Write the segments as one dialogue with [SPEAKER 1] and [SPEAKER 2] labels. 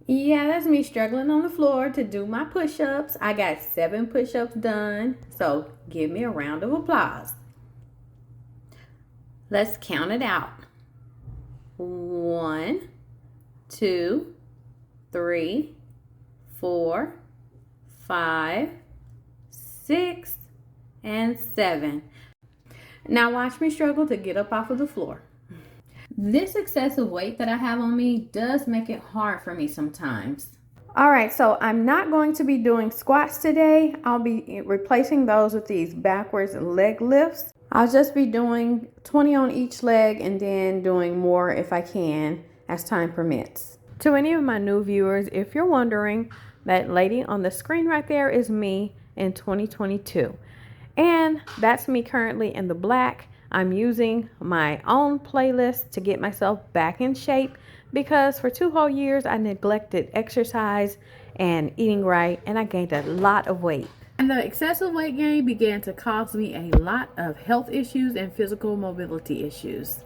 [SPEAKER 1] Yeah, that's me struggling on the floor to do my push-ups. I got 7 push-ups done, so give me a round of applause. Let's count it out. 1, 2, 3, 4, 5, 6, and 7. Now watch me struggle to get up off of the floor. This excessive weight that I have on me does make it hard for me sometimes. All right, so I'm not going to be doing squats today. I'll be replacing those with these backwards leg lifts. I'll just be doing 20 on each leg and then doing more if I can as time permits. To any of my new viewers, if you're wondering, that lady on the screen right there is me in 2022. And that's me currently in the black. I'm using my own playlist to get myself back in shape because for 2 whole years I neglected exercise and eating right, and I gained a lot of weight. And the excessive weight gain began to cause me a lot of health issues and physical mobility issues.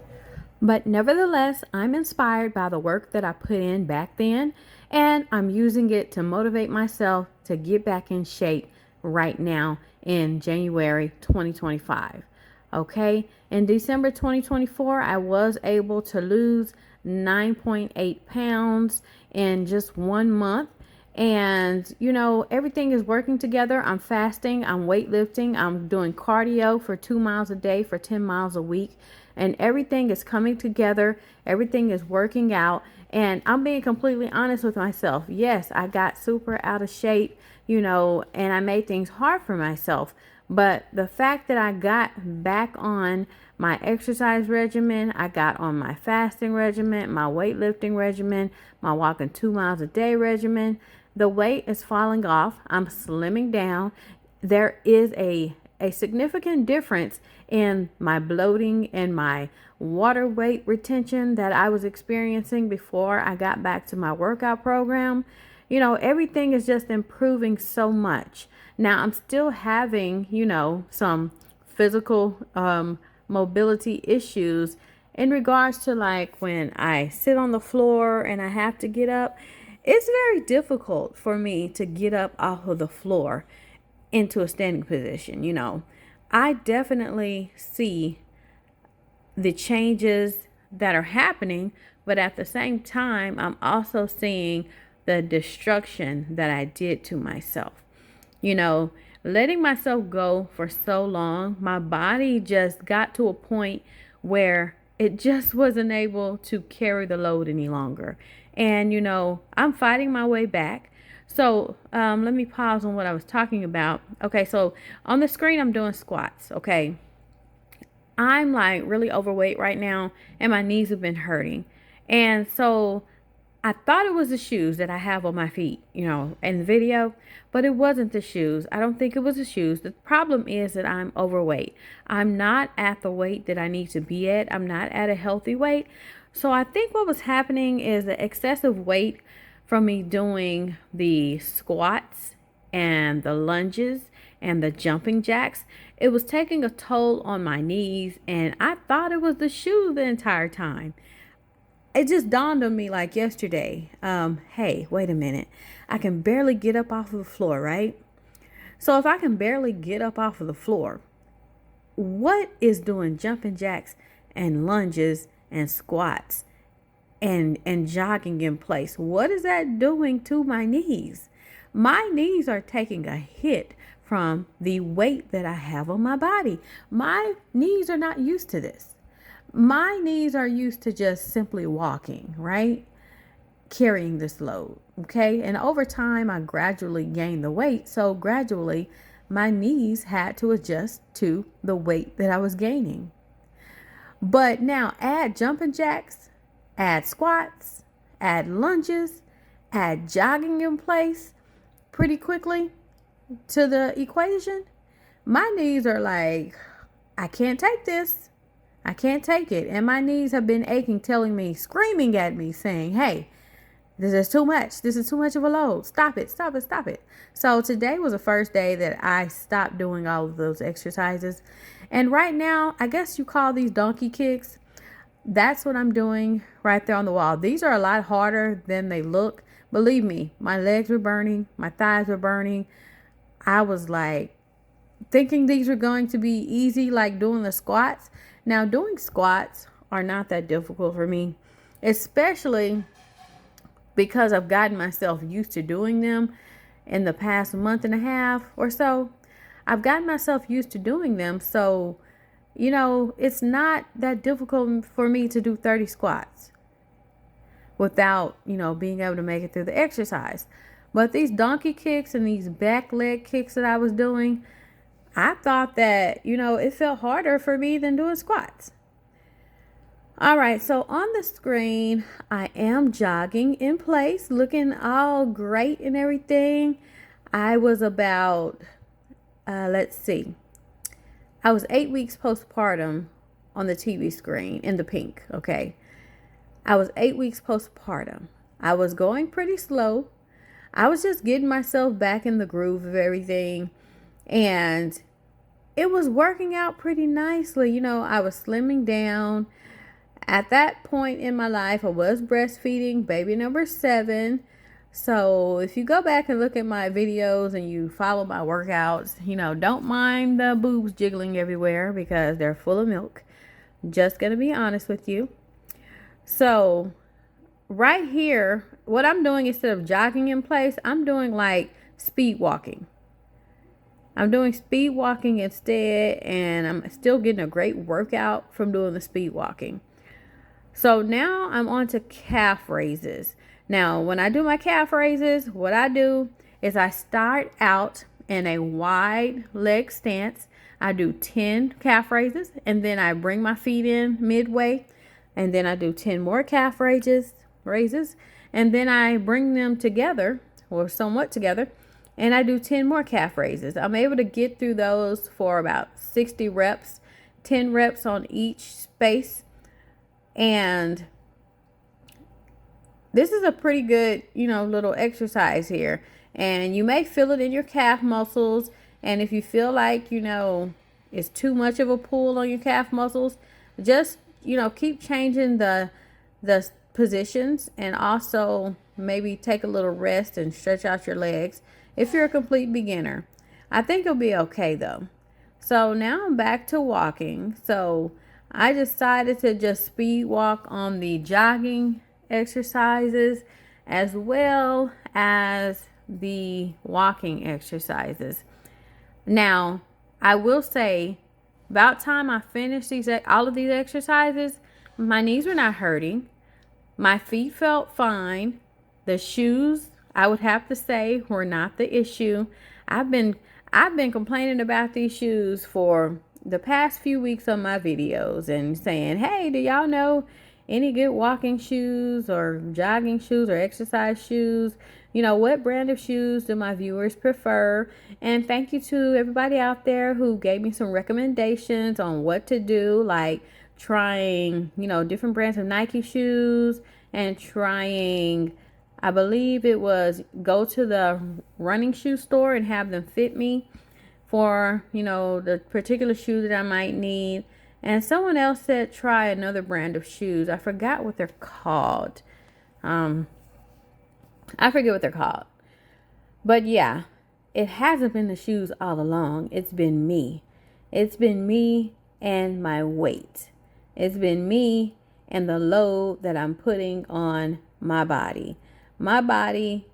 [SPEAKER 1] But nevertheless, I'm inspired by the work that I put in back then, and I'm using it to motivate myself to get back in shape right now in January 2025. Okay, in December 2024, I was able to lose 9.8 pounds in just 1 month. And everything is working together. I'm fasting, I'm weightlifting, I'm doing cardio for 2 miles a day for 10 miles a week, and everything is coming together. Everything is working out, and I'm being completely honest with myself. Yes, I got super out of shape, and I made things hard for myself. But the fact that I got back on my exercise regimen, I got on my fasting regimen, my weightlifting regimen, my walking 2 miles a day regimen, the weight is falling off. I'm slimming down. There is a significant difference in my bloating and my water weight retention that I was experiencing before I got back to my workout program. Everything is just improving so much. Now, I'm still having, some physical mobility issues in regards to like when I sit on the floor and I have to get up. It's very difficult for me to get up off of the floor into a standing position. I definitely see the changes that are happening, but at the same time, I'm also seeing the destruction that I did to myself. Letting myself go for so long, my body just got to a point where it just wasn't able to carry the load any longer. And, I'm fighting my way back. So let me pause on what I was talking about. Okay, so on the screen, I'm doing squats. Okay, I'm like really overweight right now, and my knees have been hurting. And so I thought it was the shoes that I have on my feet, in the video, but it wasn't the shoes. I don't think it was the shoes. The problem is that I'm overweight. I'm not at the weight that I need to be at. I'm not at a healthy weight. So I think what was happening is the excessive weight from me doing the squats and the lunges and the jumping jacks. It was taking a toll on my knees, and I thought it was the shoe the entire time. It just dawned on me like yesterday, hey, wait a minute. I can barely get up off of the floor, right? So if I can barely get up off of the floor, what is doing jumping jacks and lunges and squats and jogging in place? What is that doing to my knees? My knees are taking a hit from the weight that I have on my body. My knees are not used to this. My knees are used to just simply walking, right? Carrying this load, okay? And over time, I gradually gained the weight. So gradually, my knees had to adjust to the weight that I was gaining. But now add jumping jacks, add squats, add lunges, add jogging in place pretty quickly to the equation. My knees are like, I can't take this. I can't take it. And my knees have been aching, telling me, screaming at me, saying, hey, this is too much. This is too much of a load. Stop it, stop it, stop it. So today was the first day that I stopped doing all of those exercises. And right now, I guess you call these donkey kicks. That's what I'm doing right there on the wall. These are a lot harder than they look, Believe me, my legs were burning, my thighs were burning. I was like thinking these were going to be easy, like doing the squats. Now, doing squats are not that difficult for me, especially because I've gotten myself used to doing them in the past month and a half or so. I've gotten myself used to doing them. So, it's not that difficult for me to do 30 squats without, being able to make it through the exercise. But these donkey kicks and these back leg kicks that I was doing, I thought that, it felt harder for me than doing squats. All right, so on the screen, I am jogging in place, looking all great and everything. I was about, I was 8 weeks postpartum on the TV screen in the pink, okay? I was 8 weeks postpartum. I was going pretty slow. I was just getting myself back in the groove of everything. And it was working out pretty nicely. I was slimming down. At that point in my life, I was breastfeeding baby number 7. So if you go back and look at my videos and you follow my workouts, don't mind the boobs jiggling everywhere because they're full of milk. Just going to be honest with you. So right here, what I'm doing instead of jogging in place, I'm doing like speed walking. I'm doing speed walking instead, and I'm still getting a great workout from doing the speed walking. So now I'm on to calf raises. Now, when I do my calf raises, what I do is I start out in a wide leg stance. I do 10 calf raises, and then I bring my feet in midway, and then I do 10 more calf raises, and then I bring them together, or somewhat together, and I do 10 more calf raises. I'm able to get through those for about 60 reps, 10 reps on each space. And this is a pretty good, little exercise here. And you may feel it in your calf muscles. And if you feel like, it's too much of a pull on your calf muscles, just, keep changing the positions, and also maybe take a little rest and stretch out your legs if you're a complete beginner. I think you'll be okay though. So now I'm back to walking. So I decided to just speed walk on the jogging exercises as well as the walking exercises. Now, I will say, about time I finished all of these exercises, my knees were not hurting. My feet felt fine. The shoes, I would have to say, were not the issue. I've been complaining about these shoes for the past few weeks on my videos and saying, hey, do y'all know any good walking shoes or jogging shoes or exercise shoes? What brand of shoes do my viewers prefer? And thank you to everybody out there who gave me some recommendations on what to do, like trying, different brands of Nike shoes, and trying, I believe it was, go to the running shoe store and have them fit me for, the particular shoe that I might need. And someone else said try another brand of shoes. I forgot what they're called. I forget what they're called. But yeah, it hasn't been the shoes all along. It's been me. It's been me and my weight. It's been me and the load that I'm putting on my body. My body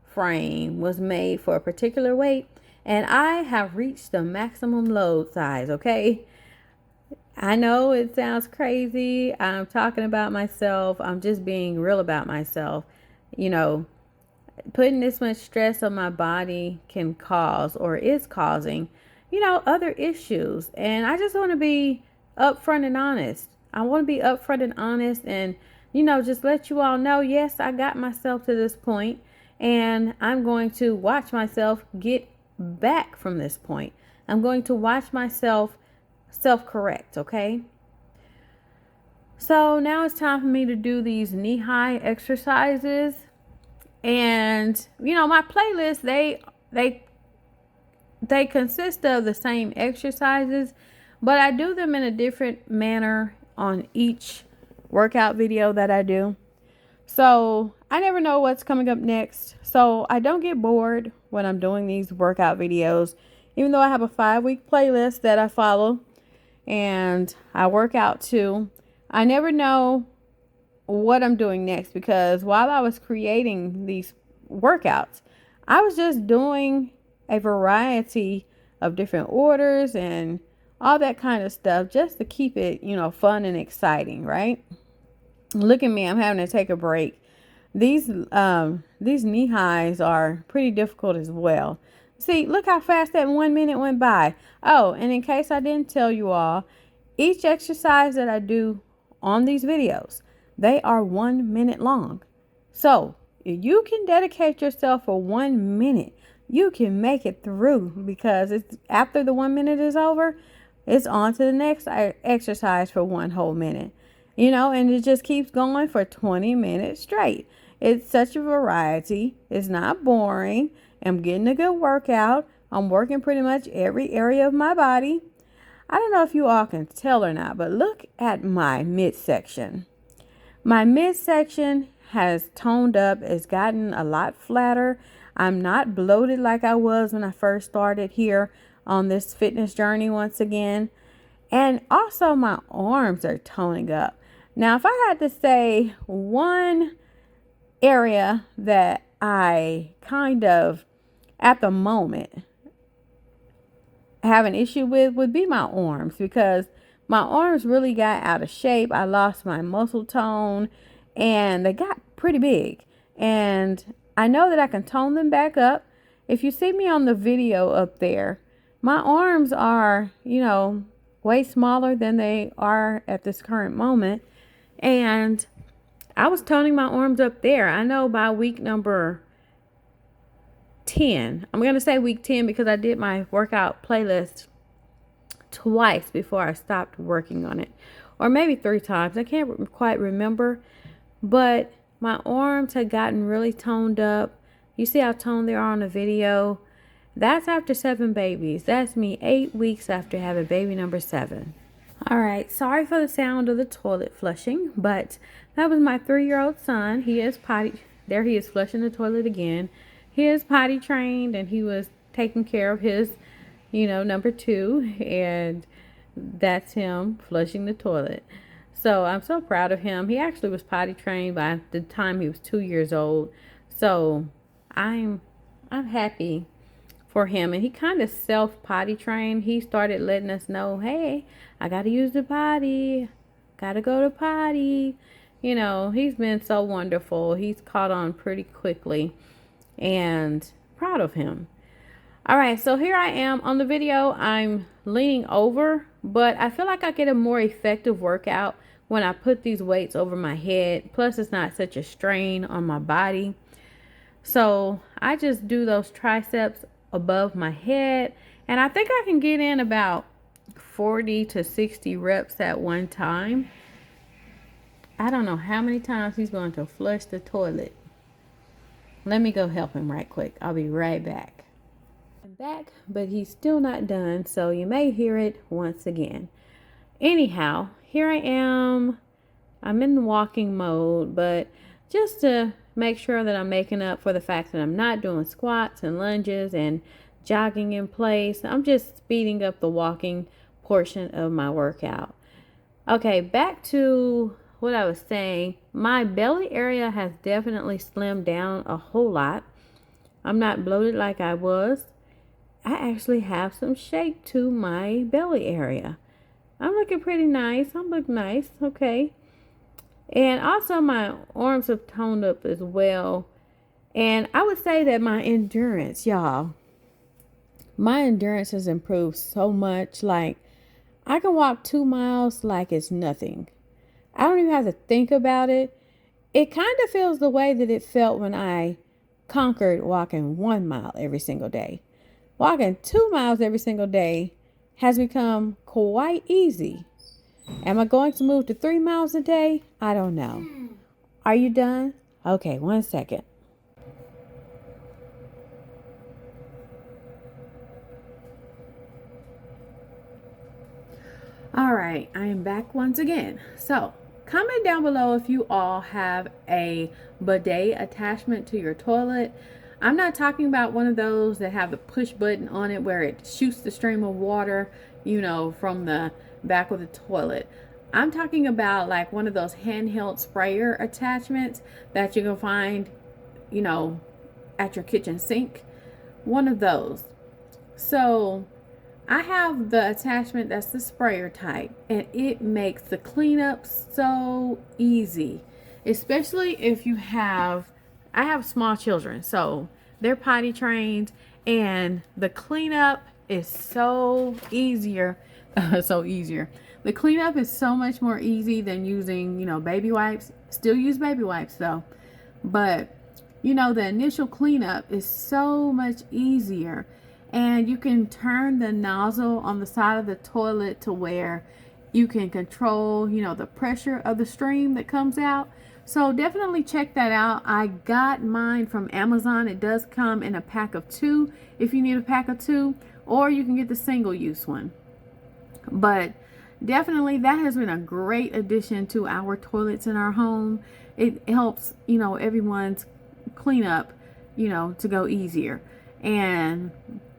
[SPEAKER 1] frame was made for a particular weight, and I have reached the maximum load size, okay? I know it sounds crazy. I'm talking about myself. I'm just being real about myself. Putting this much stress on my body can cause, or is causing, other issues. And I just want to be upfront and honest. I want to be upfront and honest and, just let you all know, yes, I got myself to this point, and I'm going to watch myself get back from this point. I'm going to watch myself self-correct, okay? So now it's time for me to do these knee-high exercises. And, my playlist, they consist of the same exercises, but I do them in a different manner on each workout video that I do. So I never know what's coming up next. So I don't get bored when I'm doing these workout videos. Even though I have a 5-week playlist that I follow and I work out to, I never know what I'm doing next, because while I was creating these workouts, I was just doing a variety of different orders and all that kind of stuff just to keep it, fun and exciting, right? Look at me, I'm having to take a break. These knee highs are pretty difficult as well. See, look how fast that 1 minute went by. Oh, and in case I didn't tell you all, each exercise that I do on these videos, they are 1 minute long. So if you can dedicate yourself for 1 minute, you can make it through, because it's after the 1 minute is over, it's on to the next exercise for 1 whole minute. And it just keeps going for 20 minutes straight. It's such a variety. It's not boring. I'm getting a good workout. I'm working pretty much every area of my body. I don't know if you all can tell or not, but look at my midsection. My midsection has toned up. It's gotten a lot flatter. I'm not bloated like I was when I first started here on this fitness journey once again. And also my arms are toning up. Now, if I had to say one area that I kind of, at the moment, have an issue with would be my arms, because my arms really got out of shape. I lost my muscle tone and they got pretty big. And I know that I can tone them back up. If you see me on the video up there, my arms are, way smaller than they are at this current moment. And I was toning my arms up there. I know by week number 10, I'm going to say week 10 because I did my workout playlist twice before I stopped working on it. Or maybe 3 times. I can't quite remember. But my arms had gotten really toned up. You see how toned they are on the video. That's after 7 babies. That's me 8 weeks after having baby number 7. All right, sorry for the sound of the toilet flushing, but that was my 3-year-old son. He is there he is flushing the toilet again. He is potty trained, and he was taking care of his, number 2, and that's him flushing the toilet. So I'm so proud of him. He actually was potty trained by the time he was 2 years old. So I'm happy for him. And he kind of self potty trained. He started letting us know, hey, I got to use the potty. Got to go to potty. He's been so wonderful. He's caught on pretty quickly, and proud of him. All right, so here I am on the video. I'm leaning over, but I feel like I get a more effective workout when I put these weights over my head. Plus, it's not such a strain on my body. So I just do those triceps above my head, and I think I can get in about 40 to 60 reps at one time. I don't know how many times he's going to flush the toilet. Let me go help him right quick. I'll be right back. I'm back, but he's still not done, so you may hear it once again. Anyhow, here I am. I'm in walking mode, but just to make sure that I'm making up for the fact that I'm not doing squats and lunges and jogging in place, I'm just speeding up the walking portion of my workout. Okay, back to what I was saying. My belly area has definitely slimmed down a whole lot. I'm not bloated like I was. I actually have some shape to my belly area. I'm looking pretty nice. I look nice. Okay. And also my arms have toned up as well. And I would say that my endurance, y'all, my endurance has improved so much. Like, I can walk 2 miles like it's nothing. I don't even have to think about it. It kind of feels the way that it felt when I conquered walking 1 mile every single day. Walking 2 miles every single day has become quite easy. Am I going to move to 3 miles a day? I don't know. Are you done? Okay, 1 second. All right, I am back once again. So, comment down below if you all have a bidet attachment to your toilet. I'm not talking about one of those that have the push button on it where it shoots the stream of water, from the back of the toilet. I'm talking about like one of those handheld sprayer attachments that you can find, at your kitchen sink. One of those. So I have the attachment that's the sprayer type, and it makes the cleanup so easy, especially if I have small children, so they're potty trained, and the cleanup is so easier. The cleanup is so much more easy than using, baby wipes. Still use baby wipes though, but the initial cleanup is so much easier. And you can turn the nozzle on the side of the toilet to where you can control, the pressure of the stream that comes out. So definitely check that out. I got mine from Amazon. It does come in a pack of 2 if you need a pack of 2, or you can get the single use one. But definitely that has been a great addition to our toilets in our home. It helps, everyone's cleanup, to go easier. And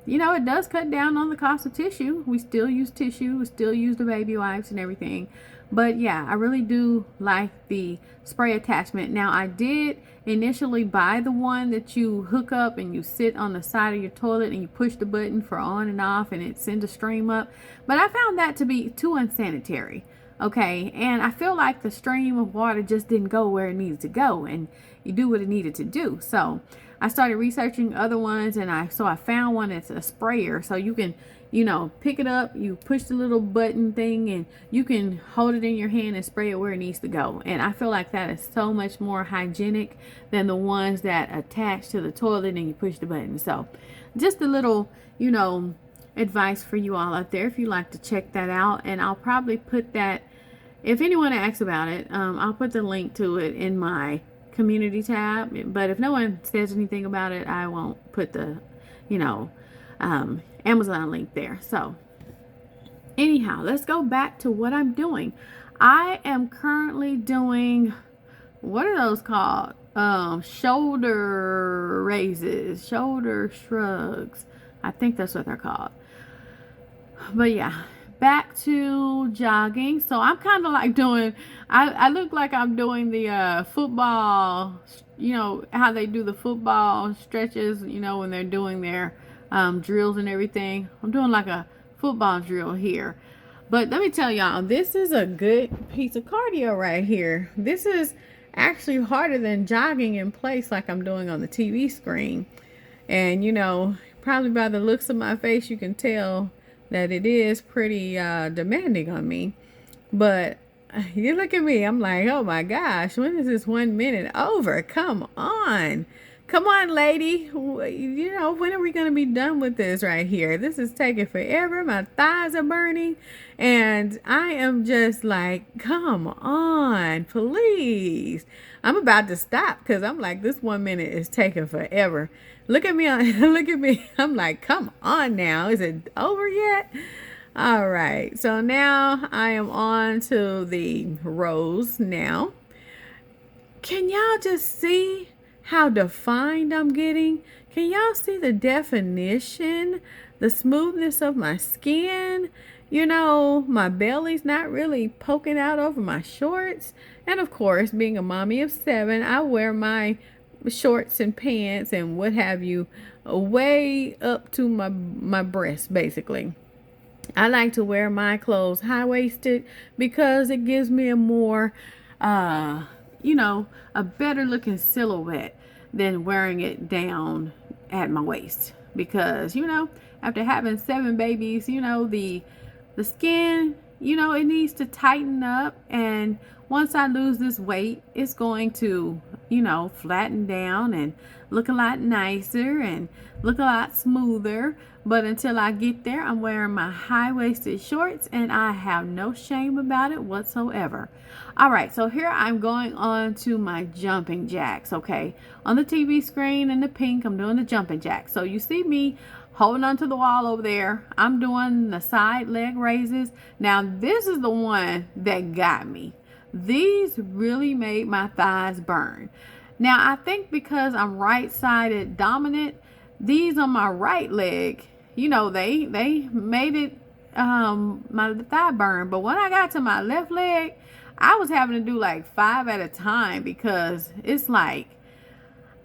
[SPEAKER 1] it does cut down on the cost of tissue. We still use tissue. We still use the baby wipes and everything. But yeah, I really do like the spray attachment. Now, I did initially buy the one that you hook up and you sit on the side of your toilet and you push the button for on and off and it sends a stream up. But I found that to be too unsanitary. Okay, and I feel like the stream of water just didn't go where it needed to go and you do what it needed to do. So I started researching other ones, and I found one that's a sprayer. So you can, pick it up, you push the little button thing, and you can hold it in your hand and spray it where it needs to go. And I feel like that is so much more hygienic than the ones that attach to the toilet and you push the button. So just a little, advice for you all out there if you like to check that out. And I'll probably put that, if anyone asks about it, I'll put the link to it in my community tab. But if no one says anything about it, I won't put the Amazon link there. So anyhow, let's go back to what I'm doing. I am currently doing, what are those called? Shoulder raises, shoulder shrugs. I think that's what they're called. But yeah, back to jogging. So I'm kind of like doing, I look like I'm doing the football, how they do the football stretches, when they're doing their drills and everything. I'm doing like a football drill here. But let me tell y'all, this is a good piece of cardio right here. This is actually harder than jogging in place like I'm doing on the TV screen. And probably by the looks of my face, you can tell that it is pretty demanding on me. But you look at me, I'm like, oh my gosh, when is this 1 minute over? Come on, lady. When are we gonna be done with this right here? This is taking forever. My thighs are burning, and I am just like, come on, please. I'm about to stop because I'm like, this 1 minute is taking forever. Look at me. Look at me. I'm like, come on now. Is it over yet? All right. So now I am on to the rows now. Can y'all just see how defined I'm getting? Can y'all see the definition, the smoothness of my skin? My belly's not really poking out over my shorts. And of course, being a mommy of 7, I wear my shorts and pants and what have you way up to my breasts, basically. I like to wear my clothes high-waisted because it gives me a more a better looking silhouette than wearing it down at my waist. Because after having 7 babies, the skin, it needs to tighten up, and once I lose this weight, it's going to, flatten down and look a lot nicer and look a lot smoother. But until I get there, I'm wearing my high-waisted shorts, and I have no shame about it whatsoever. All right, so here I'm going on to my jumping jacks, okay? On the TV screen in the pink, I'm doing the jumping jacks. So you see me holding onto the wall over there. I'm doing the side leg raises. Now, this is the one that got me. these really made my thighs burn. Now, I think because I'm right-sided dominant, these on my right leg, they made it my thigh burn. But when I got to my left leg, I was having to do like 5 at a time because it's like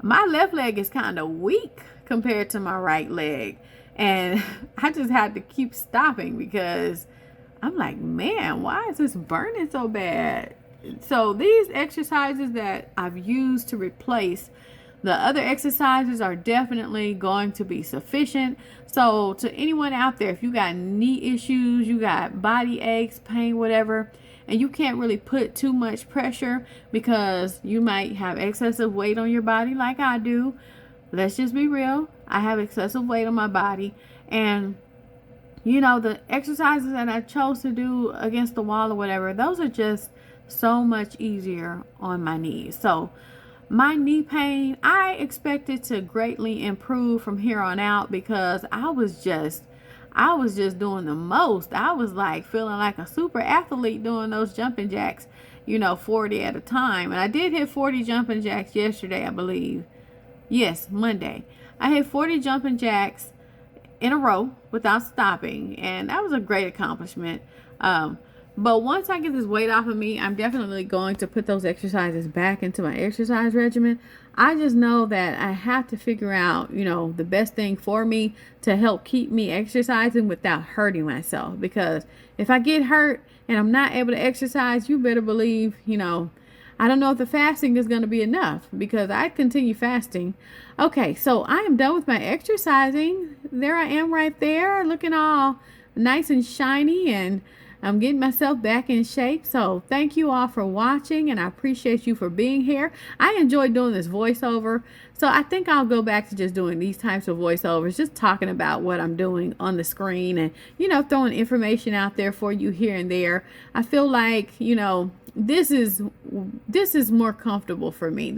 [SPEAKER 1] my left leg is kind of weak compared to my right leg. And I just had to keep stopping because I'm like, man, why is this burning so bad? So these exercises that I've used to replace the other exercises are definitely going to be sufficient. So to anyone out there, if you got knee issues, you got body aches, pain, whatever, and you can't really put too much pressure because you might have excessive weight on your body like I do. Let's just be real. I have excessive weight on my body, and the exercises that I chose to do against the wall or whatever, those are just so much easier on my knees. So my knee pain, I expected to greatly improve from here on out because I was just doing the most. I was like feeling like a super athlete doing those jumping jacks, 40 at a time. And I did hit 40 jumping jacks yesterday, I believe. Yes, Monday. I hit 40 jumping jacks in a row without stopping, and that was a great accomplishment. But once I get this weight off of me, I'm definitely going to put those exercises back into my exercise regimen. I just know that I have to figure out, the best thing for me to help keep me exercising without hurting myself. Because if I get hurt and I'm not able to exercise, you better believe, I don't know if the fasting is going to be enough because I continue fasting. Okay, so I am done with my exercising. There I am right there looking all nice and shiny, and I'm getting myself back in shape. So thank you all for watching, and I appreciate you for being here. I enjoy doing this voiceover. So I think I'll go back to just doing these types of voiceovers, just talking about what I'm doing on the screen and, throwing information out there for you here and there. I feel like, this is more comfortable for me.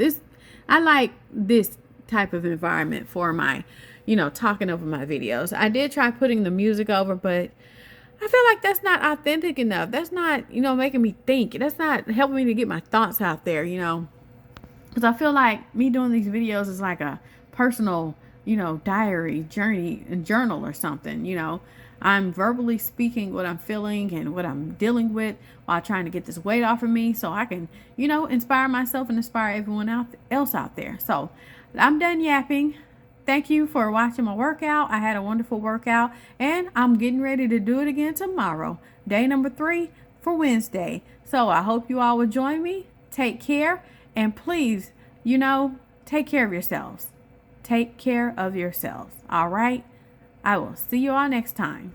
[SPEAKER 1] I like this type of environment for my, talking over my videos. I did try putting the music over, but I feel like that's not authentic enough. That's not, making me think. That's not helping me to get my thoughts out there, because I feel like me doing these videos is like a personal, diary, journal or something, I'm verbally speaking what I'm feeling and what I'm dealing with while trying to get this weight off of me so I can, inspire myself and inspire everyone else out there. So I'm done yapping. Thank you for watching my workout. I had a wonderful workout, and I'm getting ready to do it again tomorrow. Day number 3 for Wednesday. So I hope you all will join me. Take care, and please, take care of yourselves. Take care of yourselves. All right? I will see you all next time.